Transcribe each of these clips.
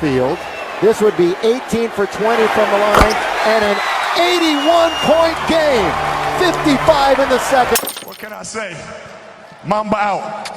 field. This would be 18 for 20 from the line and an 81-point game. 55 in the second. What can I say? Mamba out.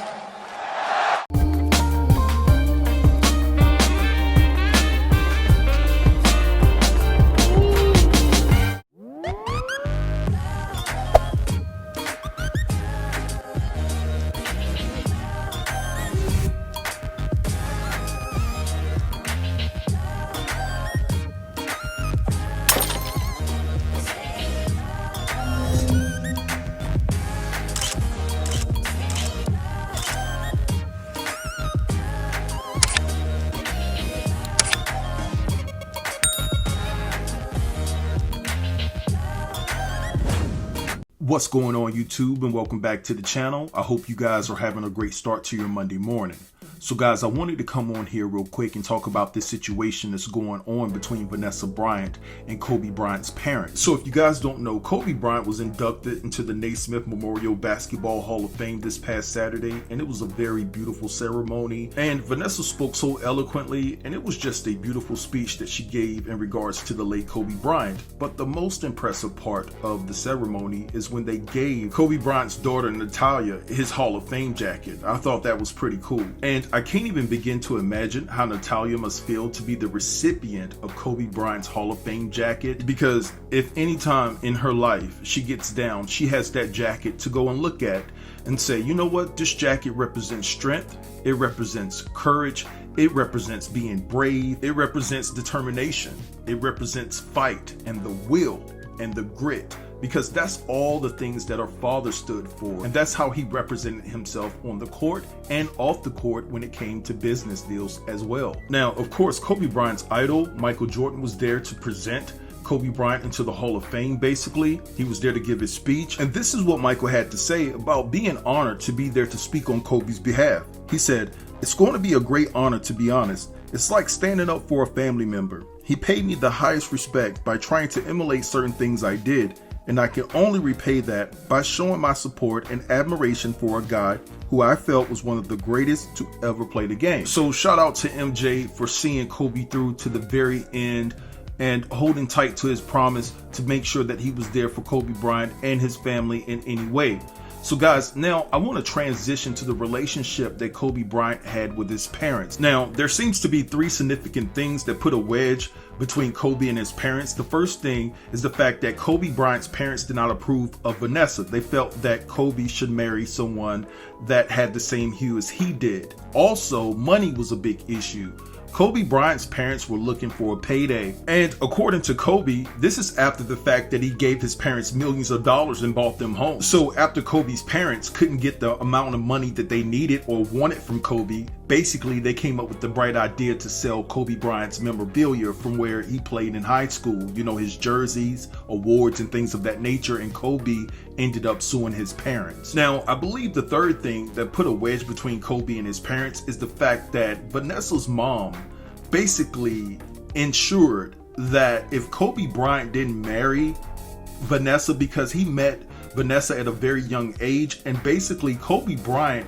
What's going on YouTube, and welcome back to the channel. I hope you guys are having a great start to your Monday morning. So guys, I wanted to come on here real quick and talk about this situation that's going on between Vanessa Bryant and Kobe Bryant's parents. So if you guys don't know, Kobe Bryant was inducted into the Naismith Memorial Basketball Hall of Fame this past Saturday, and it was a very beautiful ceremony. And Vanessa spoke so eloquently, and it was just a beautiful speech that she gave in regards to the late Kobe Bryant. But the most impressive part of the ceremony is when they gave Kobe Bryant's daughter Natalia his Hall of Fame jacket. I thought that was pretty cool. And I can't even begin to imagine how Natalia must feel to be the recipient of Kobe Bryant's Hall of Fame jacket, because if any time in her life she gets down, she has that jacket to go and look at and say, you know what, this jacket represents strength, it represents courage, it represents being brave, it represents determination, it represents fight and the will and the grit. Because that's all the things that our father stood for. And that's how he represented himself on the court and off the court when it came to business deals as well. Now, of course, Kobe Bryant's idol, Michael Jordan, was there to present Kobe Bryant into the Hall of Fame, basically. He was there to give his speech. And this is what Michael had to say about being honored to be there to speak on Kobe's behalf. He said, "It's going to be a great honor, to be honest. It's like standing up for a family member. He paid me the highest respect by trying to emulate certain things I did. And I can only repay that by showing my support and admiration for a guy who I felt was one of the greatest to ever play the game." So shout out to MJ for seeing Kobe through to the very end and holding tight to his promise to make sure that he was there for Kobe Bryant and his family in any way. So guys, now I want to transition to the relationship that Kobe Bryant had with his parents. Now, there seems to be three significant things that put a wedge between Kobe and his parents. The first thing is the fact that Kobe Bryant's parents did not approve of Vanessa. They felt that Kobe should marry someone that had the same hue as he did. Also, money was a big issue. Kobe Bryant's parents were looking for a payday. And according to Kobe, this is after the fact that he gave his parents millions of dollars and bought them homes. So after Kobe's parents couldn't get the amount of money that they needed or wanted from Kobe, basically they came up with the bright idea to sell Kobe Bryant's memorabilia from where he played in high school. You know, his jerseys, awards, and things of that nature. And Kobe ended up suing his parents. Now, I believe the third thing that put a wedge between Kobe and his parents is the fact that Vanessa's mom basically ensured that if Kobe Bryant didn't marry Vanessa, because he met Vanessa at a very young age, and basically Kobe Bryant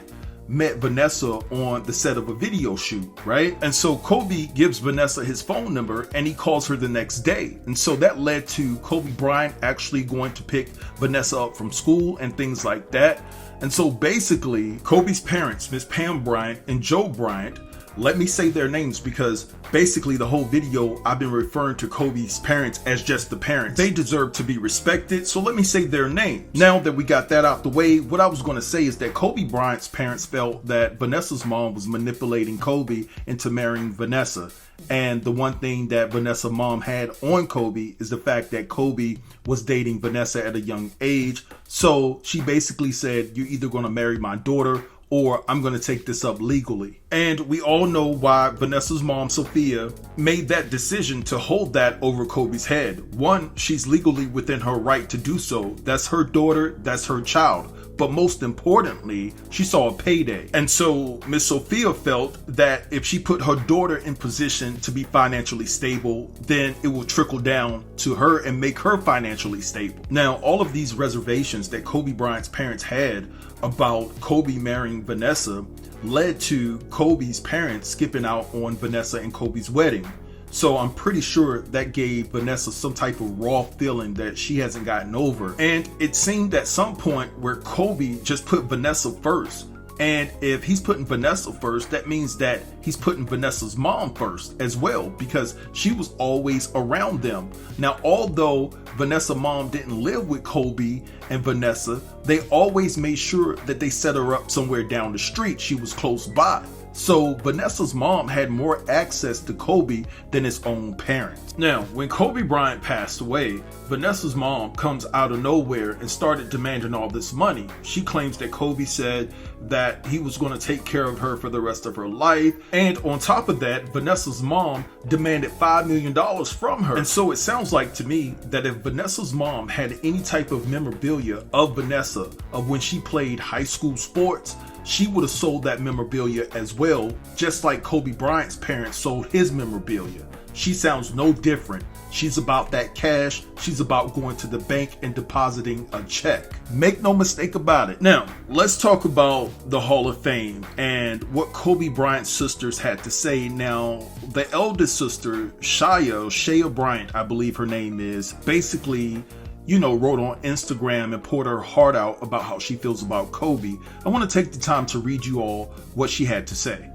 met Vanessa on the set of a video shoot, right? And so Kobe gives Vanessa his phone number and he calls her the next day. And so that led to Kobe Bryant actually going to pick Vanessa up from school and things like that. And so basically Kobe's parents, Miss Pam Bryant and Joe Bryant, let me say their names because basically the whole video I've been referring to Kobe's parents as just the parents. They deserve to be respected, so let me say their names. Now that we got that out the way, what I was going to say is that Kobe Bryant's parents felt that Vanessa's mom was manipulating Kobe into marrying Vanessa. And the one thing that Vanessa's mom had on Kobe is the fact that Kobe was dating Vanessa at a young age. So she basically said, "You're either going to marry my daughter or I'm going to take this up legally." And we all know why Vanessa's mom, Sophia, made that decision to hold that over Kobe's head. One, she's legally within her right to do so. That's her daughter, that's her child. but most importantly, she saw a payday. And so Miss Sophia felt that if she put her daughter in position to be financially stable, then it will trickle down to her and make her financially stable. Now, all of these reservations that Kobe Bryant's parents had about Kobe marrying Vanessa led to Kobe's parents skipping out on Vanessa and Kobe's wedding. So I'm pretty sure that gave Vanessa some type of raw feeling that she hasn't gotten over. And it seemed at some point where Kobe just put Vanessa first. And if he's putting Vanessa first, that means that he's putting Vanessa's mom first as well, because she was always around them. Now, although Vanessa's mom didn't live with Kobe and Vanessa, they always made sure that they set her up somewhere down the street. She was close by. So Vanessa's mom had more access to Kobe than his own parents. Now, when Kobe Bryant passed away, Vanessa's mom comes out of nowhere and started demanding all this money. She claims that Kobe said that he was going to take care of her for the rest of her life. And on top of that, Vanessa's mom demanded $5 million from her. And so it sounds like to me that if Vanessa's mom had any type of memorabilia of Vanessa, of when she played high school sports, she would have sold that memorabilia as well, just like Kobe Bryant's parents sold his memorabilia. She sounds no different. She's about that cash. She's about going to the bank and depositing a check. Make no mistake about it. Now, let's talk about the Hall of Fame and what Kobe Bryant's sisters had to say. Now, the eldest sister, Shea Bryant, I believe her name is, basically wrote on Instagram and poured her heart out about how she feels about Kobe. I want to take the time to read you all what she had to say.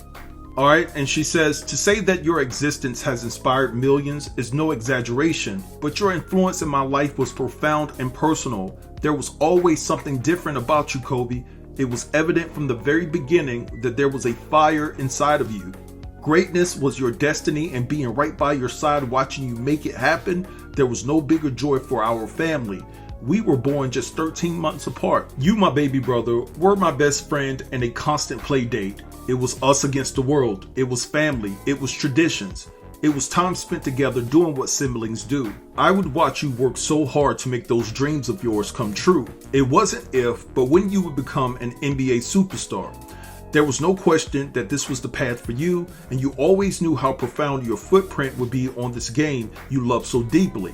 All right, and she says, to say that your existence has inspired millions is no exaggeration, but your influence in my life was profound and personal. There was always something different about you, Kobe. It was evident from the very beginning that there was a fire inside of you. Greatness was your destiny, and being right by your side watching you make it happen, there was no bigger joy for our family. We were born just 13 months apart. You, my baby brother, were my best friend and a constant play date. It was us against the world. It was family. It was traditions. It was time spent together doing what siblings do. I would watch you work so hard to make those dreams of yours come true. It wasn't if, but when you would become an NBA superstar. There was no question that this was the path for you, and you always knew how profound your footprint would be on this game you love so deeply.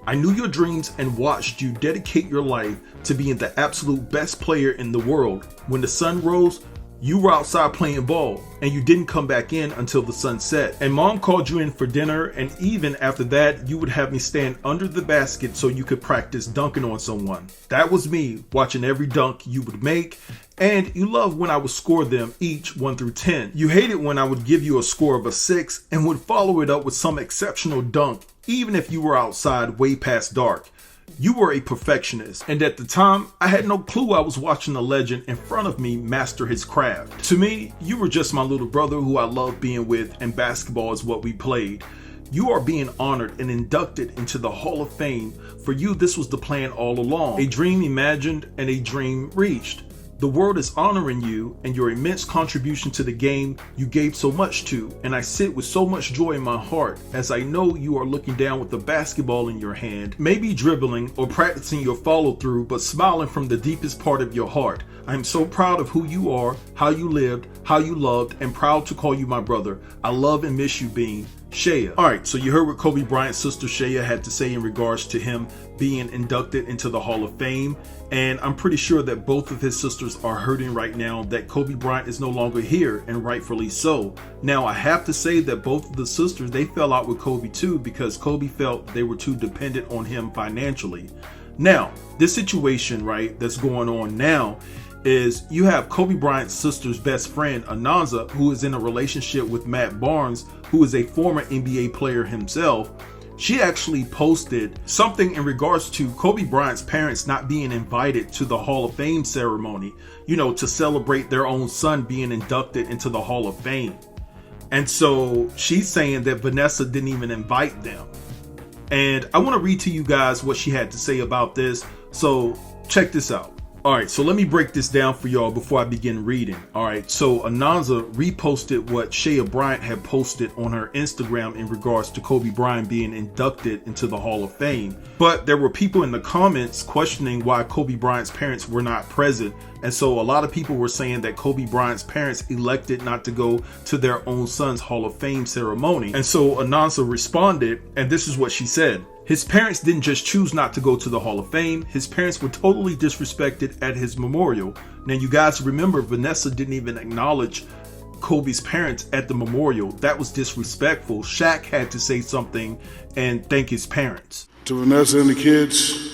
I knew your dreams and watched you dedicate your life to being the absolute best player in the world. When the sun rose, you were outside playing ball, and you didn't come back in until the sun set. And mom called you in for dinner, and even after that, you would have me stand under the basket so you could practice dunking on someone. That was me, watching every dunk you would make. And you loved when I would score them each 1 through 10. You hated when I would give you a score of a 6 and would follow it up with some exceptional dunk, even if you were outside way past dark. You were a perfectionist, and at the time, I had no clue I was watching a legend in front of me master his craft. To me, you were just my little brother who I loved being with, and basketball is what we played. You are being honored and inducted into the Hall of Fame. For you, this was the plan all along. A dream imagined and a dream reached. The world is honoring you and your immense contribution to the game you gave so much to, and I sit with so much joy in my heart as I know you are looking down with a basketball in your hand, maybe dribbling or practicing your follow through, but smiling from the deepest part of your heart. I am so proud of who you are, how you lived, how you loved, and proud to call you my brother. I love and miss you, Bean. Shea. Alright, so you heard what Kobe Bryant's sister Shea had to say in regards to him being inducted into the Hall of Fame. And I'm pretty sure that both of his sisters are hurting right now that Kobe Bryant is no longer here, and rightfully so. Now, I have to say that both of the sisters, they fell out with Kobe too, because Kobe felt they were too dependent on him financially. Now, this situation, right, that's going on now is you have Kobe Bryant's sister's best friend, Ananza, who is in a relationship with Matt Barnes, who is a former NBA player himself. She actually posted something in regards to Kobe Bryant's parents not being invited to the Hall of Fame ceremony, to celebrate their own son being inducted into the Hall of Fame. And so she's saying that Vanessa didn't even invite them. And I want to read to you guys what she had to say about this. So check this out. All right, so let me break this down for y'all before I begin reading. All right, so Ananza reposted what Shea Bryant had posted on her Instagram in regards to Kobe Bryant being inducted into the Hall of Fame. But there were people in the comments questioning why Kobe Bryant's parents were not present. And so a lot of people were saying that Kobe Bryant's parents elected not to go to their own son's Hall of Fame ceremony. And so Ananza responded, and this is what she said. His parents didn't just choose not to go to the Hall of Fame. His parents were totally disrespected at his memorial. Now, you guys remember, Vanessa didn't even acknowledge Kobe's parents at the memorial. That was disrespectful. Shaq had to say something and thank his parents. To Vanessa and the kids,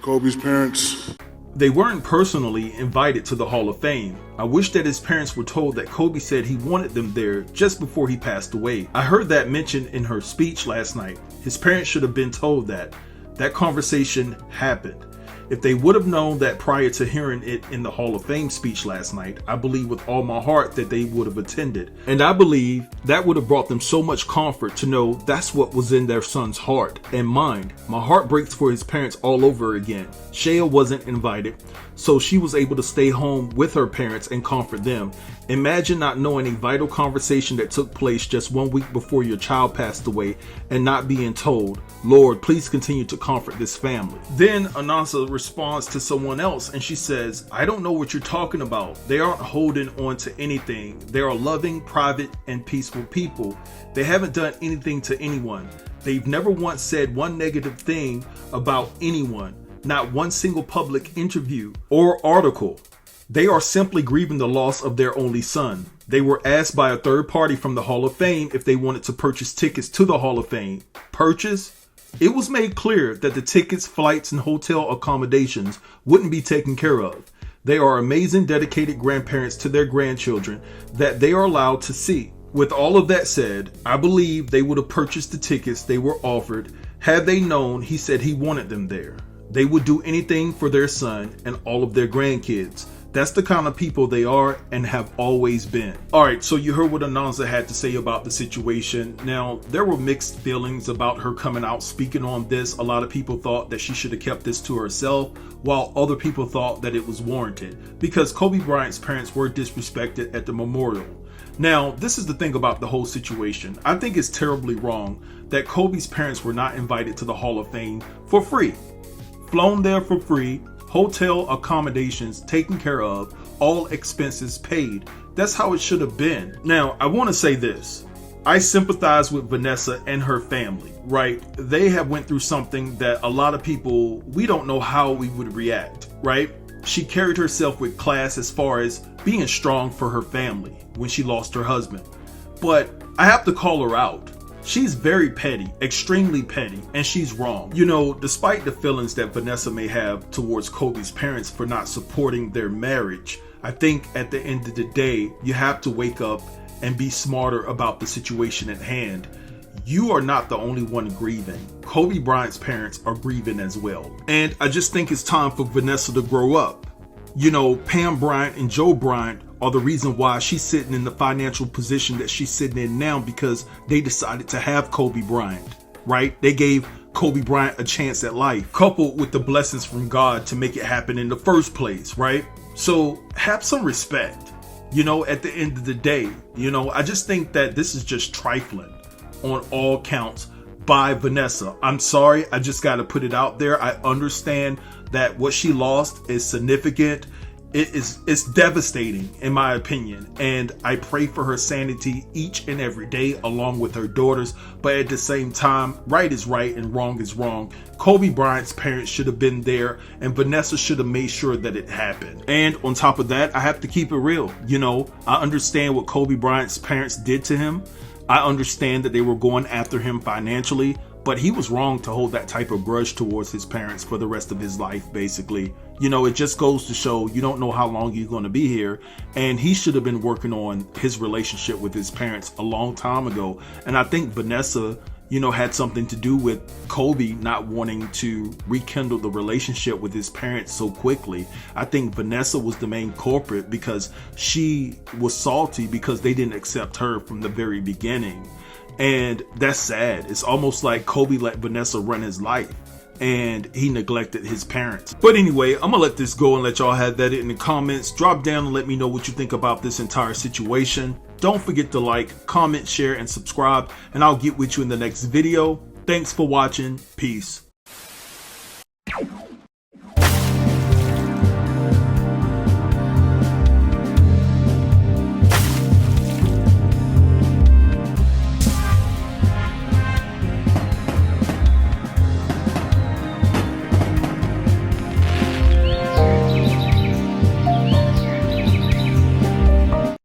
Kobe's parents. They weren't personally invited to the Hall of Fame. I wish that his parents were told that Kobe said he wanted them there just before he passed away. I heard that mentioned in her speech last night. His parents should have been told that. That conversation happened. If they would have known that prior to hearing it in the Hall of Fame speech last night, I believe with all my heart that they would have attended. And I believe that would have brought them so much comfort to know that's what was in their son's heart and mind. My heart breaks for his parents all over again. Shea wasn't invited, so she was able to stay home with her parents and comfort them. Imagine not knowing a vital conversation that took place just 1 week before your child passed away and not being told, Lord, please continue to comfort this family. Then Ananza responds to someone else and she says, I don't know what you're talking about. They aren't holding on to anything. They are loving, private, and peaceful people. They haven't done anything to anyone. They've never once said one negative thing about anyone. Not one single public interview or article. They are simply grieving the loss of their only son. They were asked by a third party from the Hall of Fame if they wanted to purchase tickets to the Hall of Fame. Purchase? It was made clear that the tickets, flights, and hotel accommodations wouldn't be taken care of. They are amazing, dedicated grandparents to their grandchildren that they are allowed to see. With all of that said, I believe they would have purchased the tickets they were offered had they known he said he wanted them there. They would do anything for their son and all of their grandkids. That's the kind of people they are and have always been. All right, so you heard what Ananza had to say about the situation. Now, there were mixed feelings about her coming out speaking on this. A lot of people thought that she should have kept this to herself, while other people thought that it was warranted because Kobe Bryant's parents were disrespected at the memorial. Now, this is the thing about the whole situation. I think it's terribly wrong that Kobe's parents were not invited to the Hall of Fame for free. Flown there for free, hotel accommodations taken care of, all expenses paid. That's how it should have been. Now, I want to say this. I sympathize with Vanessa and her family, right? They have went through something that a lot of people, we don't know how we would react, right? She carried herself with class as far as being strong for her family when she lost her husband. But I have to call her out. She's very petty, extremely petty, and she's wrong. You know, despite the feelings that Vanessa may have towards Kobe's parents for not supporting their marriage, I think at the end of the day, you have to wake up and be smarter about the situation at hand. You are not the only one grieving. Kobe Bryant's parents are grieving as well. And I just think it's time for Vanessa to grow up. You know, Pam Bryant and Joe Bryant are the reason why she's sitting in the financial position that she's sitting in now, because they decided to have Kobe Bryant, right? They gave Kobe Bryant a chance at life, coupled with the blessings from God to make it happen in the first place, right? So have some respect, you know, at the end of the day. You know, I just think that this is just trifling on all counts by Vanessa. I'm sorry, I just got to put it out there. I understand that what she lost is significant. It's devastating in my opinion, and I pray for her sanity each and every day along with her daughters. But at the same time, right is right and wrong is wrong. Kobe Bryant's parents should have been there, and Vanessa should have made sure that it happened. And on top of that, I have to keep it real. You know, I understand what Kobe Bryant's parents did to him. I understand that they were going after him financially, but he was wrong to hold that type of grudge towards his parents for the rest of his life, basically. You know, it just goes to show you don't know how long you're going to be here. And he should have been working on his relationship with his parents a long time ago. And I think Vanessa, you know, had something to do with Kobe not wanting to rekindle the relationship with his parents so quickly. I think Vanessa was the main culprit because she was salty because they didn't accept her from the very beginning. And that's sad. It's almost like Kobe let Vanessa run his life. and he neglected his parents. But anyway, I'm gonna let this go and let y'all have that in the comments. Drop down and let me know what you think about this entire situation. Don't forget to like, comment, share, and subscribe, and I'll get with you in the next video. Thanks for watching. Peace.